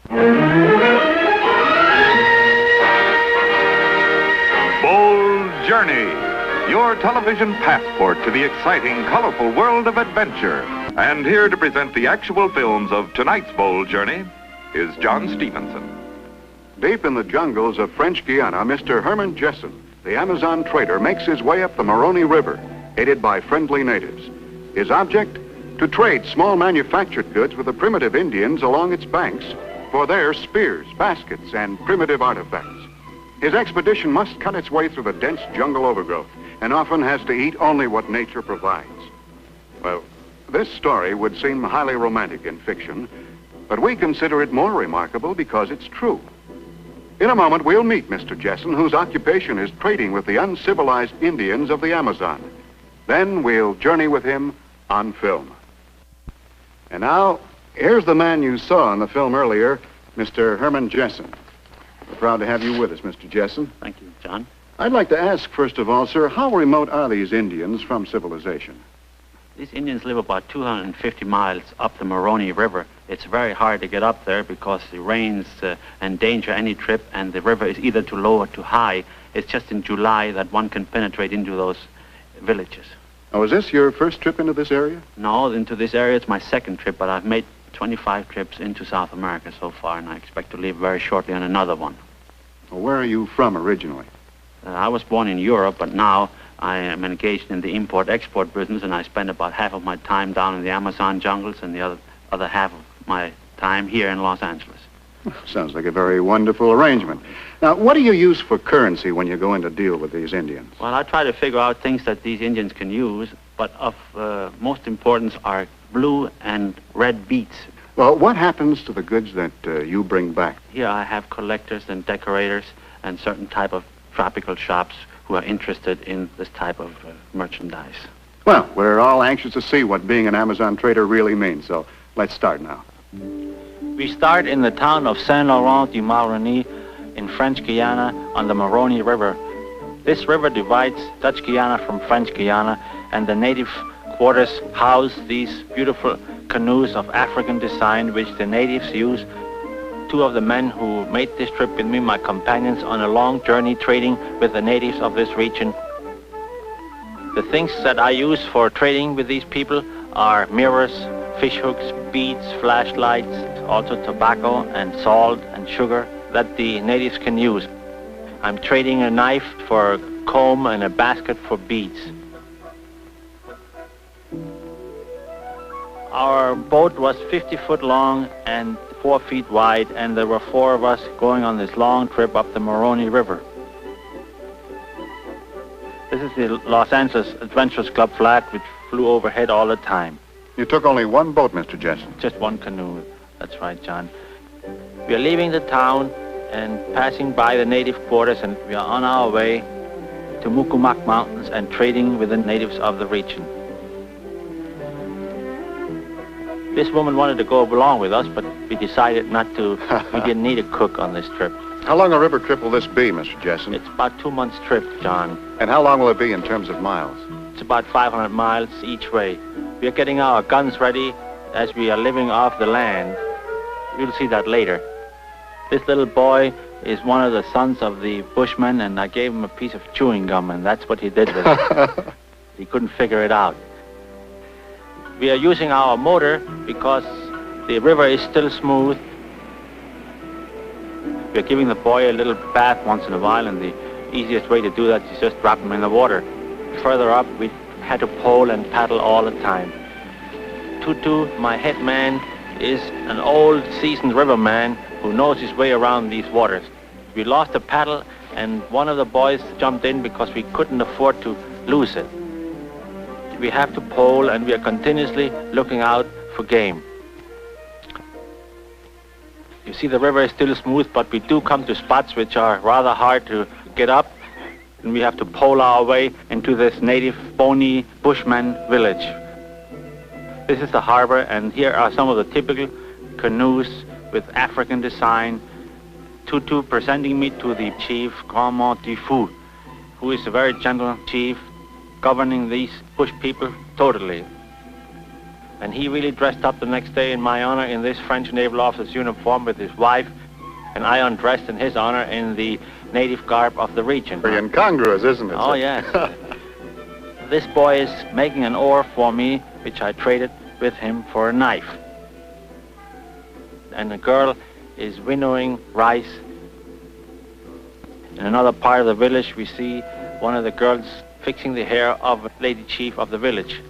Bold Journey, your television passport to the exciting, colorful world of adventure. And here to present the actual films of tonight's Bold Journey is John Stevenson. Deep in the jungles of French Guiana, Mr. Herman Jessen, the Amazon trader, makes his way up the Moroni River, aided by friendly natives. His object? To trade small manufactured goods with the primitive Indians along its banks for their spears, baskets, and primitive artifacts. His expedition must cut its way through the dense jungle overgrowth and often has to eat only what nature provides. Well, this story would seem highly romantic in fiction, but we consider it more remarkable because it's true. In a moment, we'll meet Mr. Jessen, whose occupation is trading with the uncivilized Indians of the Amazon. Then we'll journey with him on film. And now, here's the man you saw in the film earlier, Mr. Herman Jessen. We're proud to have you with us, Mr. Jessen. Thank you, John. I'd like to ask, first of all, sir, how remote are these Indians from civilization? These Indians live about 250 miles up the Moroni River. It's very hard to get up there because the rains endanger any trip, and the river is either too low or too high. It's just in July that one can penetrate into those villages. Oh, is this your first trip into this area? No, into this area it's my second trip, but I've made 25 trips into South America so far, and I expect to leave very shortly on another one. Well, where are you from originally? I was born in Europe, but now I am engaged in the import-export business, and I spend about half of my time down in the Amazon jungles and the other half of my time here in Los Angeles. Sounds like a very wonderful arrangement. Now, what do you use for currency when you go in to deal with these Indians? Well, I try to figure out things that these Indians can use, but of most importance are blue and red beets. Well, what happens to the goods that you bring back? Here I have collectors and decorators and certain type of tropical shops who are interested in this type of merchandise. Well, we're all anxious to see what being an Amazon trader really means, so let's start now. We start in the town of Saint-Laurent-du-Maroni in French Guiana on the Moroni River. This river divides Dutch Guiana from French Guiana, and the native quarters house these beautiful canoes of African design which the natives use. Two of the men who made this trip with me, my companions, on a long journey trading with the natives of this region. The things that I use for trading with these people are mirrors, fish hooks, beads, flashlights, also tobacco and salt and sugar that the natives can use. I'm trading a knife for a comb and a basket for beads. Our boat was 50 foot long and 4 feet wide, and there were 4 of us going on this long trip up the Moroni River. This is the Los Angeles Adventurers Club flag, which flew overhead all the time. You took only one boat, Mr. Jessen. Just one canoe. That's right, John. We are leaving the town and passing by the native quarters, and we are on our way to Mucumac Mountains and trading with the natives of the region. This woman wanted to go along with us, but we decided not to. We didn't need a cook on this trip. How long a river trip will this be, Mr. Jessen? It's about 2 months' trip, John. And how long will it be in terms of miles? It's about 500 miles each way. We are getting our guns ready as we are living off the land. You'll see that later. This little boy is one of the sons of the Bushmen, and I gave him a piece of chewing gum, and that's what he did with it. He couldn't figure it out. We are using our motor because the river is still smooth. We are giving the boy a little bath once in a while, and the easiest way to do that is just drop him in the water. Further up, we had to pole and paddle all the time. Tutu, my head man, is an old, seasoned riverman who knows his way around these waters. We lost a paddle, and one of the boys jumped in because we couldn't afford to lose it. We have to pole, and we are continuously looking out for game. You see, the river is still smooth, but we do come to spots which are rather hard to get up, and we have to pole our way into this native bony Bushman village. This is the harbor, and here are some of the typical canoes with African design. Tutu presenting me to the chief, Grand Tifu, who is a very gentle chief, governing these bush people totally. And he really dressed up the next day in my honor in this French naval officer's uniform with his wife, and I undressed in his honor in the native garb of the region. Very incongruous, isn't it? Oh, yes. This boy is making an oar for me, which I traded with him for a knife. And the girl is winnowing rice. In another part of the village, we see one of the girls fixing the hair of a lady chief of the village.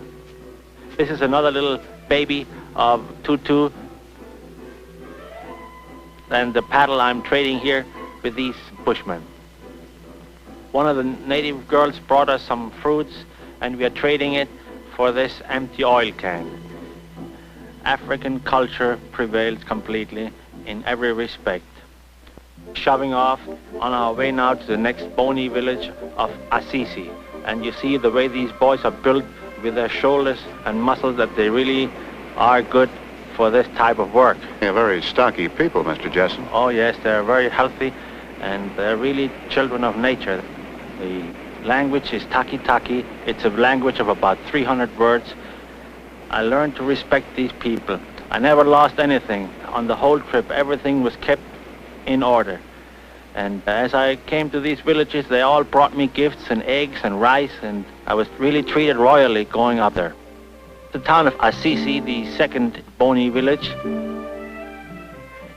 This is another little baby of Tutu. And the paddle I'm trading here with these bushmen. One of the native girls brought us some fruits, and we are trading it for this empty oil can. African culture prevails completely in every respect. Shoving off on our way now to the next bony village of Assisi. And you see the way these boys are built with their shoulders and muscles, that they really are good for this type of work. They're very stocky people, Mr. Jessen. Oh yes, they're very healthy, and they're really children of nature. The language is taki-taki. It's a language of about 300 words. I learned to respect these people. I never lost anything. On the whole trip, everything was kept in order. And as I came to these villages, they all brought me gifts and eggs and rice, and I was really treated royally going up there. The town of Assisi, the second bony village.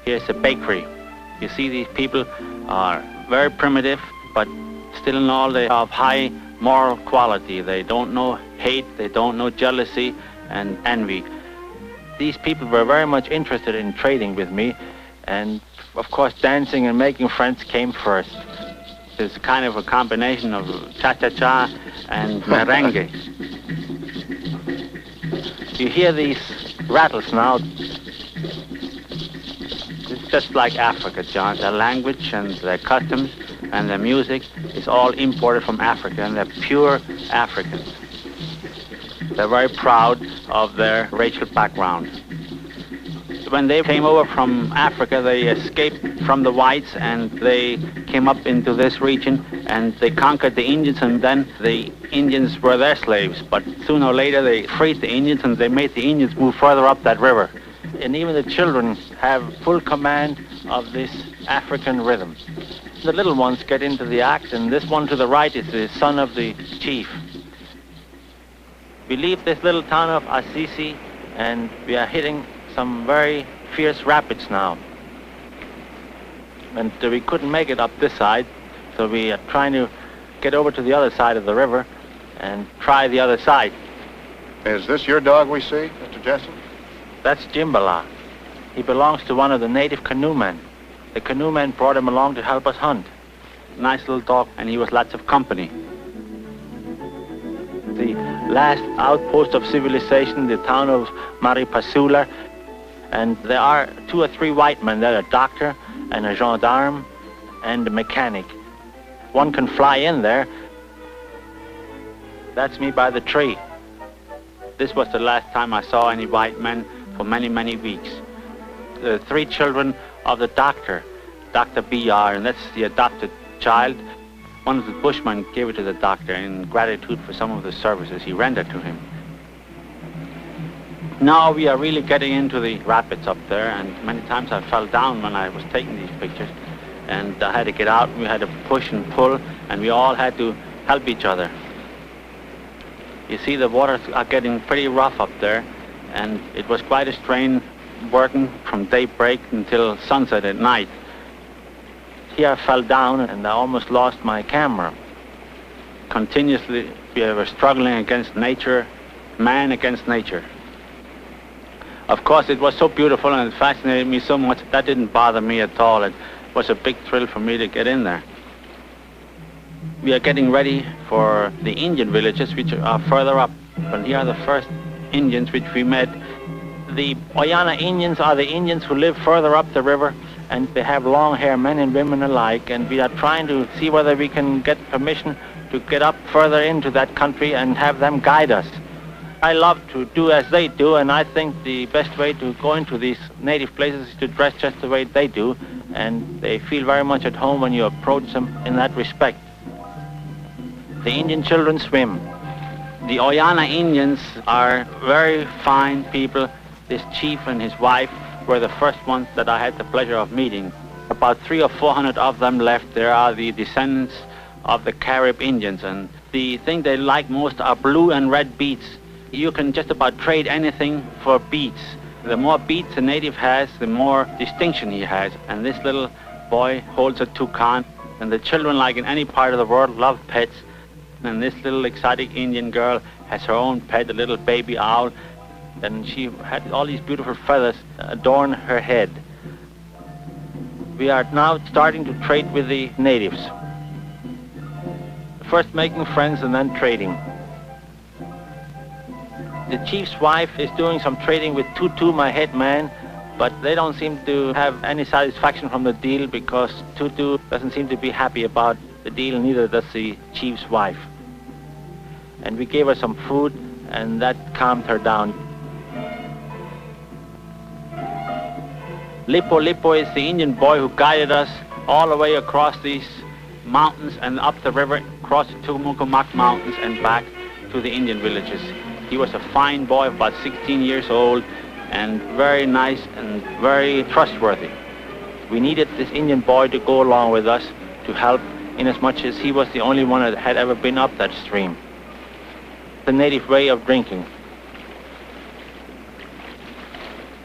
Here's a bakery. You see, these people are very primitive, but still in all they are of high moral quality. They don't know hate, they don't know jealousy and envy. These people were very much interested in trading with me, and of course dancing and making friends came first. It's kind of a combination of cha-cha-cha and merengue. You hear these rattles now. It's just like Africa, John. Their language and their customs and their music is all imported from Africa, and they're pure Africans. They're very proud of their racial background. When they came over from Africa, they escaped from the whites, and they came up into this region, and they conquered the Indians, and then the Indians were their slaves. But sooner or later, they freed the Indians, and they made the Indians move further up that river. And even the children have full command of this African rhythm. The little ones get into the act, and this one to the right is the son of the chief. We leave this little town of Assisi, and we are hitting some very fierce rapids now. And we couldn't make it up this side, so we are trying to get over to the other side of the river and try the other side. Is this your dog we see, Mr. Jessen? That's Jimbala. He belongs to one of the native canoemen. The canoemen brought him along to help us hunt. Nice little dog, and he was lots of company. The last outpost of civilization, the town of Maripasula, and there are 2 or 3 white men there, a doctor and a gendarme and a mechanic. One can fly in there. That's me by the tree. This was the last time I saw any white men for many, many weeks. The 3 children of the doctor, Dr. B.R., and that's the adopted child. One of the bushmen gave it to the doctor in gratitude for some of the services he rendered to him. Now we are really getting into the rapids up there, and many times I fell down when I was taking these pictures, and I had to get out, and we had to push and pull, and we all had to help each other. You see, the waters are getting pretty rough up there, and it was quite a strain working from daybreak until sunset at night. Here I fell down, and I almost lost my camera. Continuously, we were struggling against nature, man against nature. Of course, it was so beautiful and it fascinated me so much, that didn't bother me at all. It was a big thrill for me to get in there. We are getting ready for the Indian villages, which are further up. And here are the first Indians which we met. The Oyana Indians are the Indians who live further up the river, and they have long hair, men and women alike, and we are trying to see whether we can get permission to get up further into that country and have them guide us. I love to do as they do, and I think the best way to go into these native places is to dress just the way they do, and they feel very much at home when you approach them in that respect. The Indian children swim. The Oyana Indians are very fine people. This chief and his wife were the first ones that I had the pleasure of meeting. About 300 or 400 of them left. There are the descendants of the Carib Indians, and the thing they like most are blue and red beads. You can just about trade anything for beads. The more beads a native has, the more distinction he has. And this little boy holds a toucan, and the children, like in any part of the world, love pets. And this little exotic Indian girl has her own pet, a little baby owl, and she had all these beautiful feathers adorn her head. We are now starting to trade with the natives. First making friends and then trading. The chief's wife is doing some trading with Tutu, my head man, but they don't seem to have any satisfaction from the deal because Tutu doesn't seem to be happy about the deal, neither does the chief's wife. And we gave her some food, and that calmed her down. Lipo is the Indian boy who guided us all the way across these mountains and up the river, across the Tumucumac Mountains and back to the Indian villages. He was a fine boy, about 16 years old, and very nice and very trustworthy. We needed this Indian boy to go along with us to help, inasmuch as he was the only one that had ever been up that stream. The native way of drinking.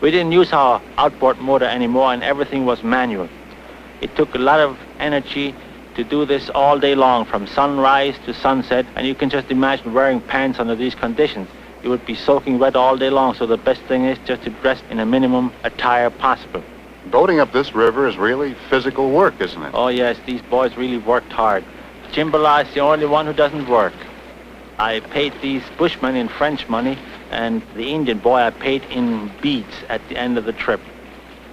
We didn't use our outboard motor anymore, and everything was manual. It took a lot of energy to do this all day long, from sunrise to sunset, and you can just imagine wearing pants under these conditions. You would be soaking wet all day long, so the best thing is just to dress in a minimum attire possible. Boating up this river is really physical work, isn't it? Oh yes, these boys really worked hard. Chimbala is the only one who doesn't work. I paid these bushmen in French money, and the Indian boy I paid in beads at the end of the trip.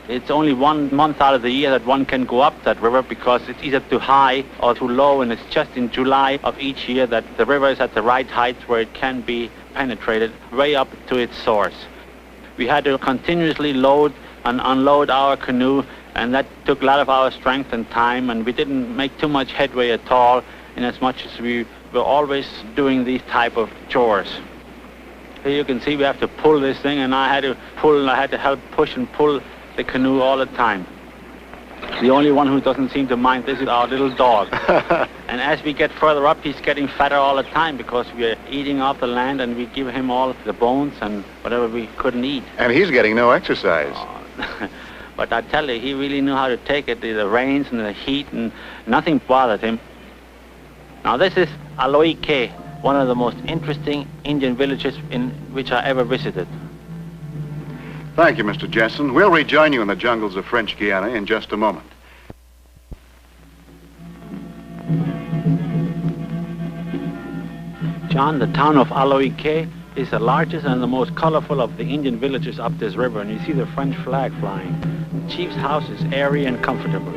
It's only 1 month out of the year that one can go up that river because it's either too high or too low, and it's just in July of each year that the river is at the right height where it can be penetrated way up to its source. We had to continuously load and unload our canoe, and that took a lot of our strength and time, and we didn't make too much headway at all, in as much as we were always doing these type of chores. Here you can see we have to pull this thing, and I had to help push and pull the canoe all the time. The only one who doesn't seem to mind this is our little dog. And as we get further up, he's getting fatter all the time because we're eating off the land, and we give him all the bones and whatever we couldn't eat. And he's getting no exercise. But I tell you, he really knew how to take it, the rains and the heat, and nothing bothered him. Now this is Aloike, one of the most interesting Indian villages in which I ever visited. Thank you, Mr. Jessen. We'll rejoin you in the jungles of French Guiana in just a moment. John, the town of Aloike is the largest and the most colorful of the Indian villages up this river, and you see the French flag flying. The chief's house is airy and comfortable,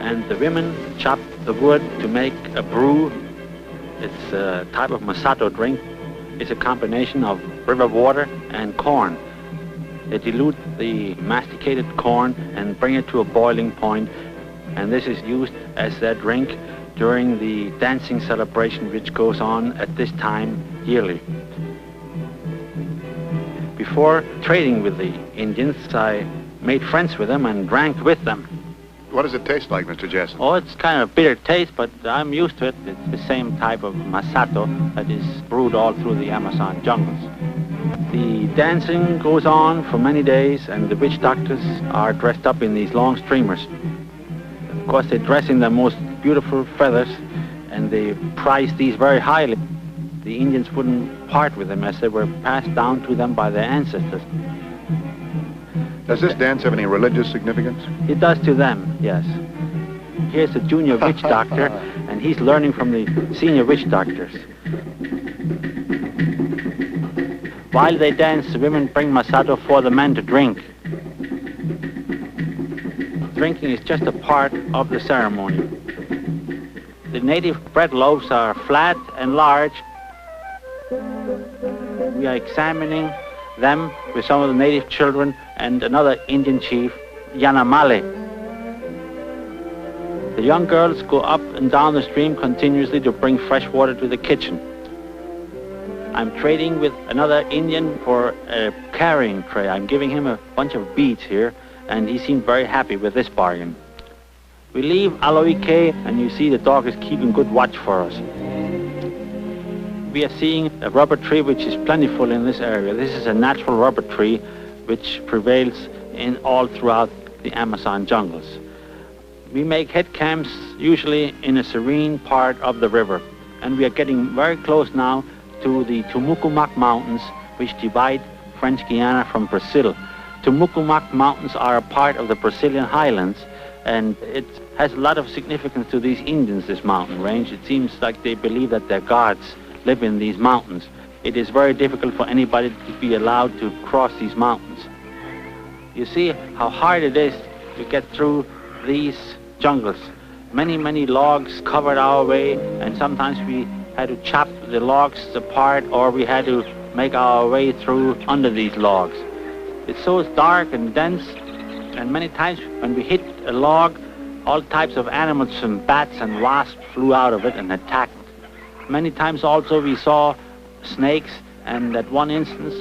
and the women chop the wood to make a brew. It's a type of masato drink. It's a combination of river water and corn. They dilute the masticated corn and bring it to a boiling point, and this is used as their drink during the dancing celebration which goes on at this time yearly. Before trading with the Indians, I made friends with them and drank with them. What does it taste like, Mr. Jessen? Oh, it's kind of bitter taste, but I'm used to it. It's the same type of masato that is brewed all through the Amazon jungles. The dancing goes on for many days, and the witch doctors are dressed up in these long streamers. Of course, they dress in their most beautiful feathers, and they prize these very highly. The Indians wouldn't part with them as they were passed down to them by their ancestors. Does this dance have any religious significance? It does to them, yes. Here's the junior witch doctor, and he's learning from the senior witch doctors. While they dance, the women bring masato for the men to drink. Drinking is just a part of the ceremony. The native bread loaves are flat and large. We are examining them with some of the native children and another Indian chief, Yanamale. The young girls go up and down the stream continuously to bring fresh water to the kitchen. I'm trading with another Indian for a carrying tray. I'm giving him a bunch of beads here, and he seemed very happy with this bargain. We leave Aloike, and you see the dog is keeping good watch for us. We are seeing a rubber tree which is plentiful in this area. This is a natural rubber tree which prevails in all throughout the Amazon jungles. We make head camps usually in a serene part of the river, and we are getting very close now to the Tumucumac Mountains, which divide French Guiana from Brazil. Tumucumac Mountains are a part of the Brazilian highlands, and it has a lot of significance to these Indians, this mountain range. It seems like they believe that their gods live in these mountains. It is very difficult for anybody to be allowed to cross these mountains. You see how hard it is to get through these jungles. Many, many logs covered our way, and sometimes we had to chop the logs apart, or we had to make our way through under these logs. It's so dark and dense, and many times when we hit a log, all types of animals, from bats and wasps, flew out of it and attacked. Many times also we saw snakes, and at one instance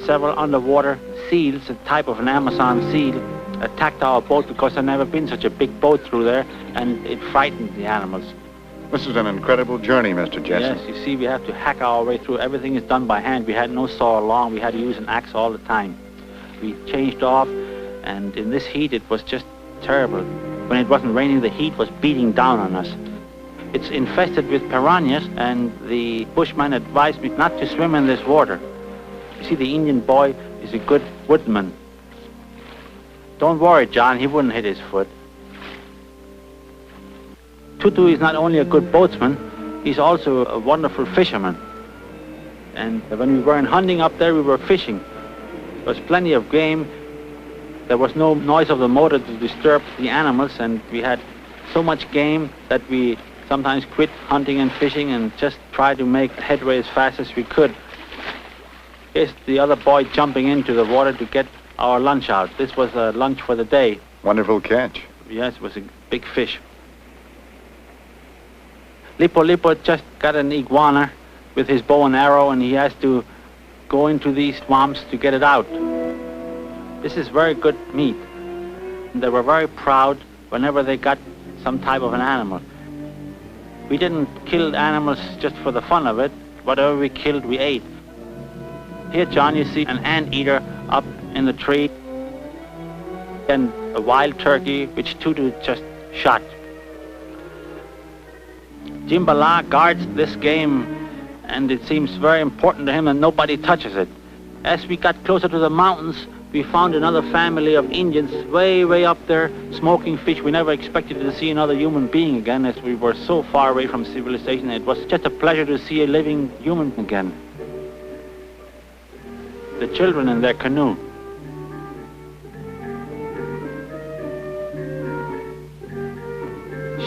several underwater seals, a type of an Amazon seal, attacked our boat because there never been such a big boat through there, and it frightened the animals. This is an incredible journey, Mr. Jessen. Yes, you see, we have to hack our way through. Everything is done by hand. We had no saw along. We had to use an axe all the time. We changed off, and in this heat it was just terrible. When it wasn't raining, the heat was beating down on us. It's infested with piranhas, and the bushman advised me not to swim in this water. You see, the Indian boy is a good woodman. Don't worry, John, he wouldn't hit his foot. Tutu is not only a good boatsman, he's also a wonderful fisherman. And when we weren't hunting up there, we were fishing. There was plenty of game. There was no noise of the motor to disturb the animals, and we had so much game that we sometimes quit hunting and fishing and just tried to make headway as fast as we could. Here's the other boy jumping into the water to get our lunch out. This was a lunch for the day. Wonderful catch. Yes, it was a big fish. Lipo Lipo just got an iguana with his bow and arrow, and he has to go into these swamps to get it out. This is very good meat. They were very proud whenever they got some type of an animal. We didn't kill animals just for the fun of it. Whatever we killed, we ate. Here, John, you see an anteater up in the tree, and a wild turkey which Tutu just shot. Jimbala guards this game, and it seems very important to him that nobody touches it. As we got closer to the mountains, we found another family of Indians way, way up there smoking fish. We never expected to see another human being again, as we were so far away from civilization. It was just a pleasure to see a living human again. The children in their canoe.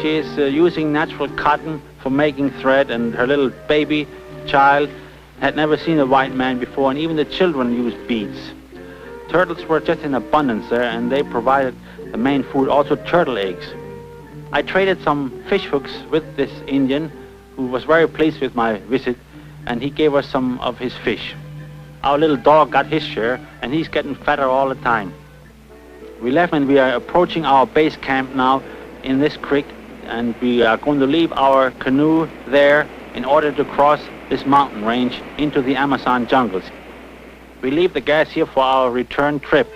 She is using natural cotton for making thread, and her little baby child had never seen a white man before, and even the children used beads. Turtles were just in abundance there, and they provided the main food, also turtle eggs. I traded some fish hooks with this Indian, who was very pleased with my visit, and he gave us some of his fish. Our little dog got his share, and he's getting fatter all the time. We left, and we are approaching our base camp now in this creek, and we are going to leave our canoe there in order to cross this mountain range into the Amazon jungles. We leave the gas here for our return trip.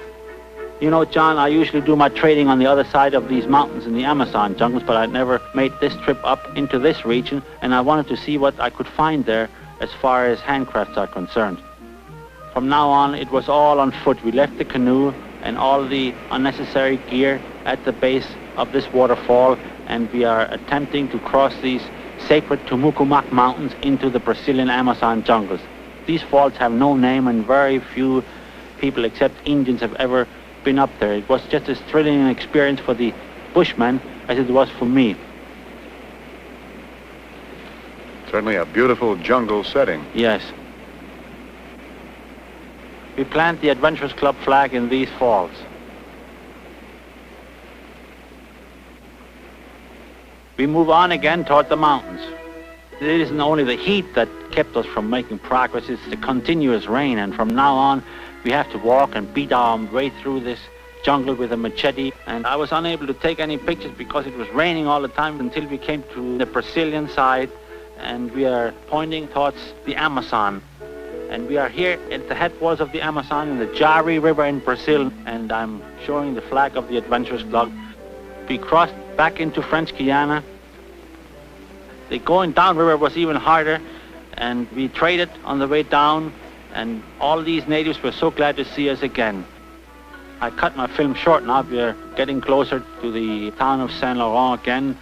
You know, John, I usually do my trading on the other side of these mountains in the Amazon jungles, but I never made this trip up into this region, and I wanted to see what I could find there as far as handcrafts are concerned. From now on, it was all on foot. We left the canoe and all the unnecessary gear at the base of this waterfall, and we are attempting to cross these sacred Tumucumac Mountains into the Brazilian Amazon jungles. These falls have no name, and very few people except Indians have ever been up there. It was just as thrilling an experience for the Bushmen as it was for me. Certainly a beautiful jungle setting. Yes. We plant the Adventurers Club flag in these falls. We move on again toward the mountains. It isn't only the heat that kept us from making progress, it's the continuous rain, and from now on we have to walk and beat our way through this jungle with a machete, and I was unable to take any pictures because it was raining all the time until we came to the Brazilian side, and we are pointing towards the Amazon. And we are here at the headwaters of the Amazon in the Jari River in Brazil, and I'm showing the flag of the Adventurers Club. We crossed back into French Guiana. The going downriver was even harder, and we traded on the way down, and all these natives were so glad to see us again. I cut my film short now. We're getting closer to the town of Saint Laurent again.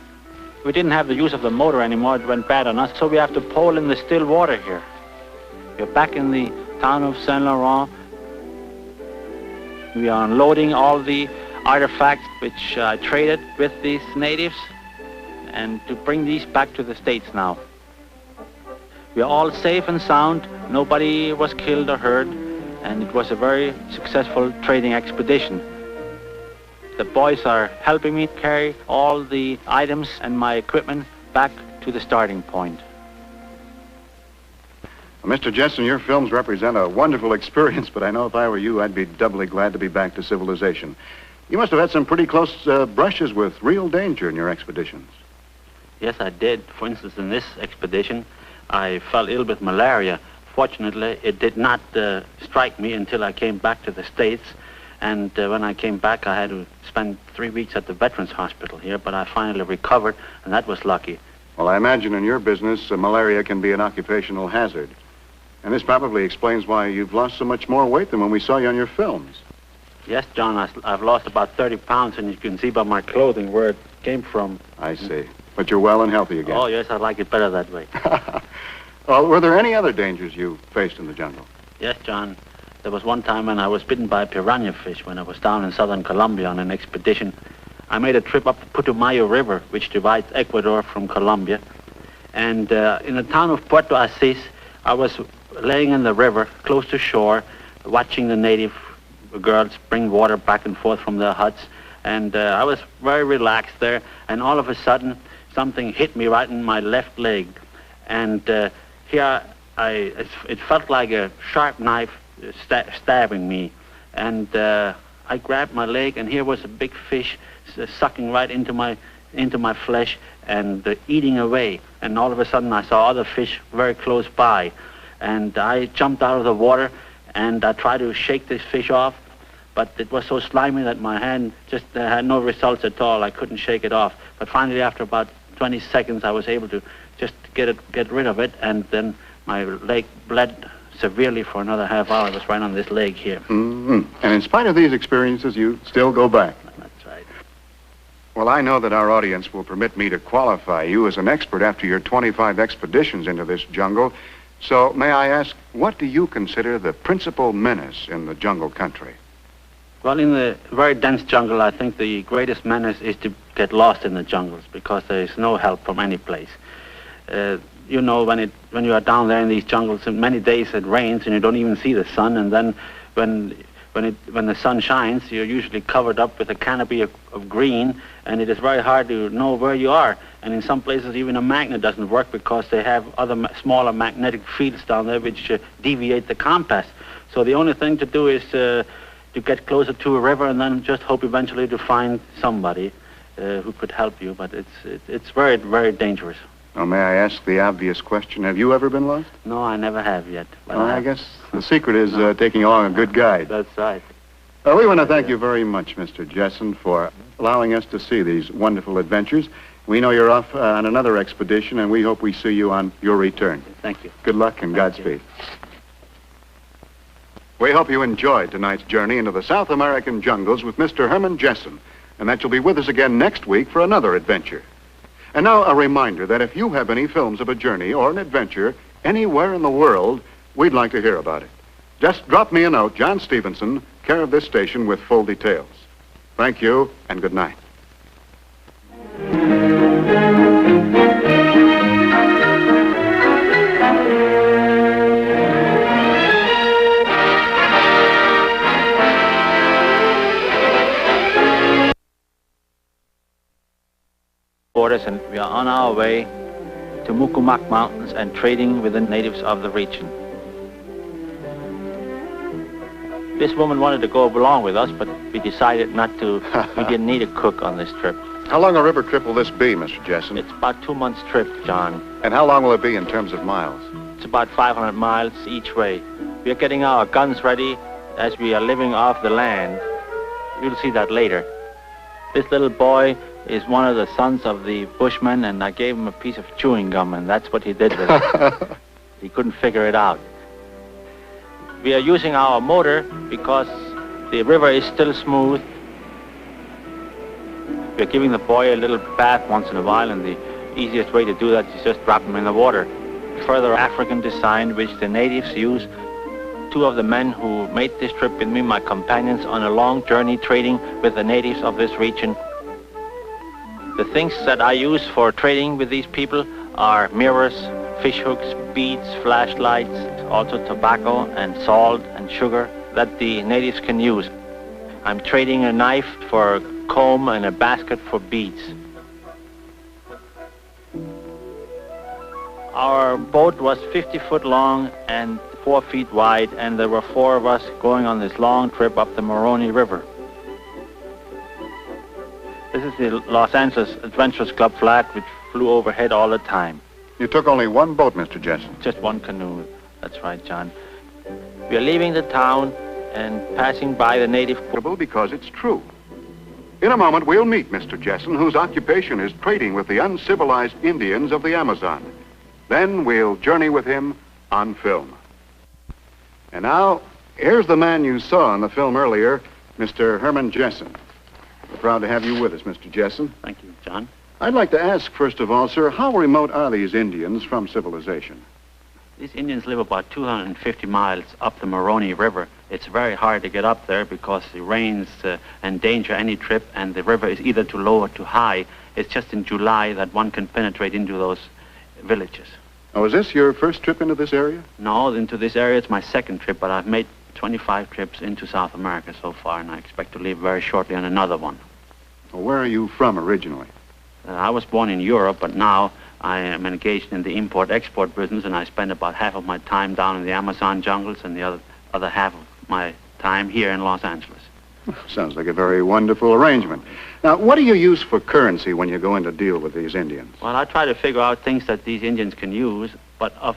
We didn't have the use of the motor anymore. It went bad on us, so we have to pole in the still water here. We're back in the town of Saint Laurent. We are unloading all the artifacts which I traded with these natives, and to bring these back to the States now. We are all safe and sound. Nobody was killed or hurt, and it was a very successful trading expedition. The boys are helping me carry all the items and my equipment back to the starting point. Well, Mr. Jessen, your films represent a wonderful experience, but I know if I were you, I'd be doubly glad to be back to civilization. You must have had some pretty close brushes with real danger in your expeditions. Yes, I did. For instance, in this expedition, I fell ill with malaria. Fortunately, it did not strike me until I came back to the States. And when I came back, I had to spend 3 weeks at the Veterans Hospital here, but I finally recovered, and that was lucky. Well, I imagine in your business, malaria can be an occupational hazard. And this probably explains why you've lost so much more weight than when we saw you on your films. Yes, John, I've lost about 30 pounds, and you can see by my clothing where it came from. I see. But you're well and healthy again. Oh, yes, I like it better that way. Were there any other dangers you faced in the jungle? Yes, John. There was one time when I was bitten by a piranha fish when I was down in southern Colombia on an expedition. I made a trip up the Putumayo River, which divides Ecuador from Colombia. And in the town of Puerto Asís, I was laying in the river, close to shore, watching the native girls bring water back and forth from their huts. And I was very relaxed there, and all of a sudden, something hit me right in my left leg. And here, it felt like a sharp knife stabbing me. And I grabbed my leg, and here was a big fish sucking right into my flesh and eating away. And all of a sudden, I saw other fish very close by. And I jumped out of the water, and I tried to shake this fish off, but it was so slimy that my hand just had no results at all. I couldn't shake it off. But finally, after about 20 seconds, I was able to just get rid of it, and then my leg bled severely for another half hour. It was right on this leg here. Mm-hmm. And in spite of these experiences, you still go back. That's right. Well, I know that our audience will permit me to qualify you as an expert after your 25 expeditions into this jungle. So may I ask, what do you consider the principal menace in the jungle country? Well, in the very dense jungle, I think the greatest menace is to get lost in the jungles because there is no help from any place. You know, when you are down there in these jungles, in many days it rains and you don't even see the sun, and then when the sun shines, you're usually covered up with a canopy of green, and it is very hard to know where you are. And in some places, even a magnet doesn't work because they have other smaller magnetic fields down there which deviate the compass. So the only thing to do is to get closer to a river and then just hope eventually to find somebody who could help you. But it's very, very dangerous. Now, may I ask the obvious question? Have you ever been lost? No, I never have yet. Well, I guess the secret is taking along a good guide. That's right. We want to thank you very much, Mr. Jessen, for allowing us to see these wonderful adventures. We know you're off on another expedition, and we hope we see you on your return. Thank you. Good luck and Godspeed. We hope you enjoyed tonight's journey into the South American jungles with Mr. Herman Jessen, and that you'll be with us again next week for another adventure. And now a reminder that if you have any films of a journey or an adventure anywhere in the world, we'd like to hear about it. Just drop me a note, John Stevenson, care of this station, with full details. Thank you, and good night. And we are on our way to Mucumac Mountains and trading with the natives of the region. This woman wanted to go along with us, but we decided not to. We didn't need a cook on this trip. How long a river trip will this be, Mr. Jessen? It's about 2 months' trip, John. And how long will it be in terms of miles? It's about 500 miles each way. We are getting our guns ready as we are living off the land. You'll see that later. This little boy is one of the sons of the Bushmen, and I gave him a piece of chewing gum, and that's what he did with it. He couldn't figure it out. We are using our motor because the river is still smooth. We're giving the boy a little bath once in a while, and the easiest way to do that is just drop him in the water. Further African design, which the natives use. 2 of the men who made this trip with me, my companions, on a long journey trading with the natives of this region. The things that I use for trading with these people are mirrors, fish hooks, beads, flashlights, also tobacco and salt and sugar that the natives can use. I'm trading a knife for a comb and a basket for beads. Our boat was 50 foot long and 4 feet wide, and there were 4 of us going on this long trip up the Moroni River. This is the Los Angeles Adventurers Club flag, which flew overhead all the time. You took only one boat, Mr. Jessen. Just one canoe. That's right, John. We are leaving the town and passing by the native... Because it's true. In a moment, we'll meet Mr. Jessen, whose occupation is trading with the uncivilized Indians of the Amazon. Then we'll journey with him on film. And now, here's the man you saw in the film earlier, Mr. Herman Jessen. We're proud to have you with us, Mr. Jessen. Thank you, John. I'd like to ask, first of all, sir, how remote are these Indians from civilization? These Indians live about 250 miles up the Moroni River. It's very hard to get up there because the rains endanger any trip, and the river is either too low or too high. It's just in July that one can penetrate into those villages. Oh, is this your first trip into this area? No, into this area it's my second trip, but I've made 25 trips into South America so far, and I expect to leave very shortly on another one. Well, where are you from originally? I was born in Europe, but now I am engaged in the import-export business, and I spend about half of my time down in the Amazon jungles and the other half of my time here in Los Angeles. Sounds like a very wonderful arrangement. Now, what do you use for currency when you go in to deal with these Indians? Well, I try to figure out things that these Indians can use, but of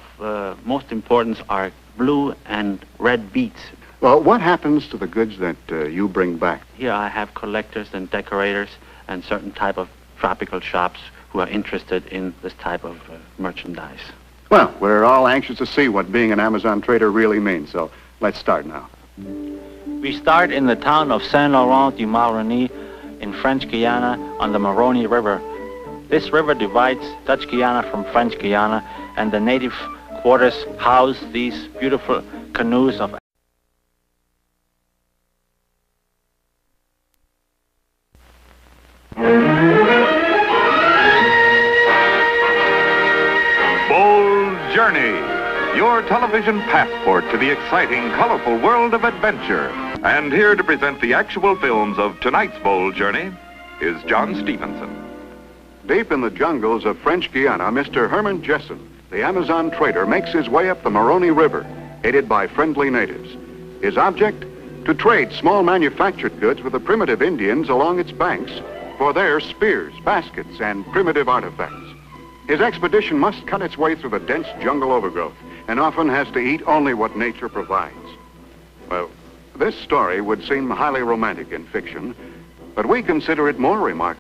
most importance are blue and red beads. Well, what happens to the goods that you bring back? Here I have collectors and decorators and certain type of tropical shops who are interested in this type of merchandise. Well, we're all anxious to see what being an Amazon trader really means, so let's start now. We start in the town of Saint Laurent du Maroni in French Guiana on the Moroni River. This river divides Dutch Guiana from French Guiana, and the native quarters house these beautiful canoes of Bold Journey, your television passport to the exciting, colorful world of adventure. And here to present the actual films of tonight's Bold Journey is John Stevenson. Deep in the jungles of French Guiana, Mr. Herman Jessen, the Amazon trader, makes his way up the Moroni River, aided by friendly natives. His object? To trade small manufactured goods with the primitive Indians along its banks for their spears, baskets, and primitive artifacts. His expedition must cut its way through the dense jungle overgrowth and often has to eat only what nature provides. Well, this story would seem highly romantic in fiction, but we consider it more remarkable